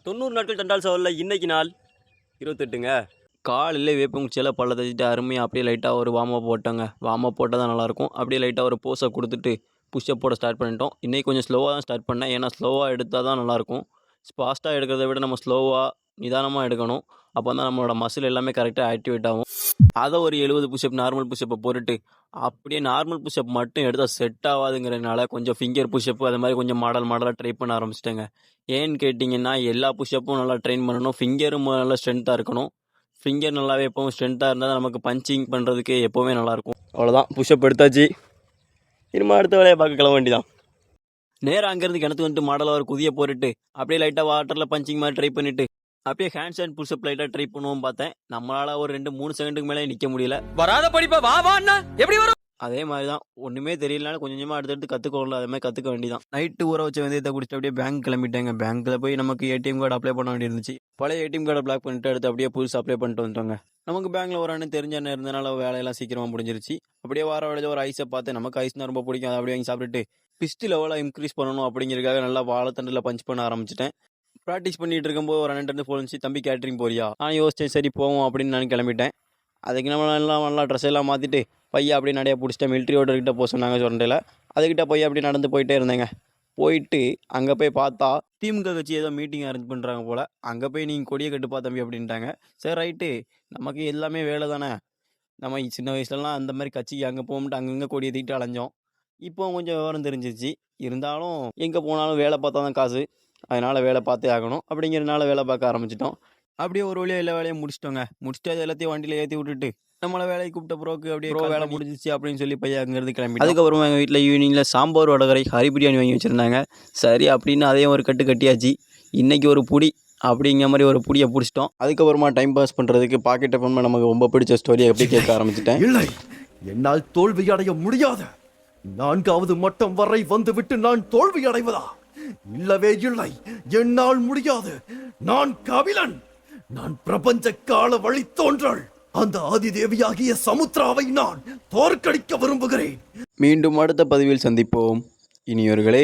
90 நாட்கள் தண்டால் சவாலில் இன்னைக்கு நாள் 28ங்க. காலையில் வேப்பங்குச்சியில் பல்ல தச்சிட்டு அருமையாக அப்படியே லைட்டாக ஒரு வார்ம் அப் போட்டோங்க. வார்ம் அப் போட்டால் தான் நல்லாயிருக்கும். அப்படியே லைட்டாக ஒரு போஸை கொடுத்துட்டு புஷ்அப் போட ஸ்டார்ட் பண்ணிட்டோம். இன்றைக்கி கொஞ்சம் ஸ்லோவாக தான் ஸ்டார்ட் பண்ணேன். ஏன்னா ஸ்லோவாக எடுத்தால் தான் நல்லாயிருக்கும். ஃபாஸ்ட்டாக எடுக்கிறத விட நம்ம ஸ்லோவாக நிதானமாக எடுக்கணும். அப்போ தான் நம்மளோட மசில் எல்லாமே கரெக்டாக ஆக்டிவேட் ஆகும். அதை ஒரு 70 புஷ்அப் நார்மல் புஷ்அப்பை போட்டுட்டு அப்படியே நார்மல் புஷ்அப் மட்டும் எடுத்தால் செட் ஆகாதுங்கிறதுனால கொஞ்சம் ஃபிங்கர் புஷ்அப் அது மாதிரி கொஞ்சம் மாடலாக ட்ரை பண்ண ஆரம்பிச்சிட்டேங்க. ஏன்னு கேட்டிங்கன்னா எல்லா புஷ்அப்பும் நல்லா ட்ரெயின் பண்ணணும். ஃபிங்கரும் நல்லா ஸ்ட்ரென்த்தாக இருக்கணும். ஃபிங்கர் நல்லாவே எப்போவும் ஸ்ட்ரென்த்தாக இருந்தால் தான் நமக்கு பஞ்சிங் பண்ணுறதுக்கு எப்போவுமே நல்லாயிருக்கும். அவ்வளோதான், புஷ்அப் எடுத்தாச்சு. இனிமே அடுத்த வேலையை பார்க்க கிளம்ப வேண்டியதான். நேராக அங்கேருந்து கிணத்து வந்துட்டு மாடலாக ஒரு குதியை போட்டுட்டு அப்படியே லைட்டாக வாட்டரில் பஞ்சிங் மாதிரி ட்ரை பண்ணிவிட்டு அப்படியே ஹேண்ட்ஸ் அண்ட் புஷ்அப் லைட்டாக ட்ரை பண்ணுவோம் பார்த்தேன். நம்மளால் ஒரு 2-3 செகண்டுக்கு மேலே நிற்க முடியல. வராத படிப்பா வா வான்னா எப்படி வரும்? அதே மாதிரி தான், ஒன்றுமே தெரியலனாலும் கொஞ்சம் கொஞ்சமாக அடுத்தடுத்து கற்றுக்கோங்களா, அதே மாதிரி கற்றுக்க வேண்டியதான். நைட்டு ஊற வச்ச வெந்தயத்தை குடிச்சிட்டு அப்படியே பேங்க் கிளம்பிட்டேங்க. பேங்க்கில் போய் நமக்கு ஏடிஎம் கார்டு அப்ளை பண்ண வேண்டியிருந்துச்சு. பழைய ஏடிஎம் கார்டை பிளாக் பண்ணிட்டு எடுத்து அப்படியே புதுசு அப்ளை பண்ணிட்டு வந்துட்டோங்க. நமக்கு பேங்க்கில் ஒரு அண்ணன் தெரிஞ்ச அண்ணன் இருந்தனால வேலையெல்லாம் சீக்கிரமாக முடிஞ்சிருச்சு. அப்படியே வார வேலையில் ஒரு ஐஸை பார்த்து நமக்கு ஐஸ்னால் ரொம்ப பிடிக்கும். அதை அப்படியே வாங்கி சாப்பிட்டுட்டு பிஸ்ட் லெவலாக இன்க்ரீஸ் பண்ணணும் அப்படிங்கிறதுக்காக நல்லா வாழைத்தண்டில் பஞ்ச் பண்ண ஆரம்பிச்சிட்டேன். ப்ராக்டிஸ் பண்ணிட்டு இருக்கும்போது ஒரு அண்ணன் ஃபோன் வச்சு, தம்பி கேட்ரிங் போறியா? நான் யோசிச்சேன், சரி போவோம் அப்படின்னு நான் கிளம்பிட்டேன். அதுக்கு நம்ம நல்லா ட்ரெஸ் எல்லாம் மாற்றிட்டு பையா அப்படியே நிறையா பிடிச்சிட்டேன். மிலிட்ரி ஓட்டர்கிட்ட போக சொன்னாங்க சொரண்டையில். அதுக்கிட்ட போய் அப்படியே நடந்து போயிட்டே இருந்தேங்க. போயிட்டு அங்கே போய் பார்த்தா திமுக கட்சி ஏதோ மீட்டிங் அரேஞ்ச் பண்ணுறாங்க போல். அங்கே போய் நீங்கள் கொடியை கட்டுப்பா தம்பி அப்படின்ட்டாங்க. சரி ரைட்டு, நமக்கு எல்லாமே வேலை தானே. நம்ம சின்ன வயசுலலாம் அந்த மாதிரி கட்சிக்கு அங்கே போகும்ட்டு அங்கங்கே கொடியை தூக்கிட்டு அலைஞ்சோம். இப்போ கொஞ்சம் விவரம் தெரிஞ்சிருச்சு. இருந்தாலும் எங்கே போனாலும் வேலை பார்த்தா தான் காசு. அதனால் வேலை பார்த்தே ஆகணும் அப்படிங்கிறதுனால வேலை பார்க்க ஆரம்பிச்சிட்டோம். அப்படியே ஒரு வழியாக எல்லா வேலையும் முடிச்சிட்டோங்க. முடிச்சுட்டு அது எல்லாத்தையும் வண்டியில் ஏற்றி விட்டுட்டு நம்மளை வேலைக்கு கூப்பிட்ட பிறகு அப்படியே வேலை முடிஞ்சிச்சு அப்படின்னு சொல்லி பையன் அங்கேருந்து கிளம்பி. அதுக்கப்புறமா எங்கள் வீட்டில் ஈவினிங்கில் சாம்பார் வடகரை ஹரி பிரியாணி வாங்கி வச்சுருந்தாங்க. சரி அப்படின்னு அதையும் ஒரு கட்டியாச்சு. இன்றைக்கி ஒரு புடி அப்படிங்கிற மாதிரி ஒரு புடியை பிடிச்சிட்டோம். அதுக்கப்புறமா டைம் பாஸ் பண்ணுறதுக்கு பாக்கெட் எஃப்எம் நமக்கு ரொம்ப பிடிச்ச ஸ்டோரியை எப்படி கேட்க ஆரம்பிச்சிட்டேன். இல்லை, என்னால் தோல்வி அடைய முடியாது. 4வது மட்டம் வரை வந்துவிட்டு நான் தோல்வி அடைவதா? இல்லவே இல்லை, என்னால் முடியாது. நான் கபிலன். நான் பிரபஞ்ச கால வழித்தோன்றல். அந்த ஆதிதேவியாகிய சமுத்ராவை நான் தோற்கடிக்க விரும்புகிறேன். மீண்டும் அடுத்த பதிவில் சந்திப்போம் இனியோர்களே.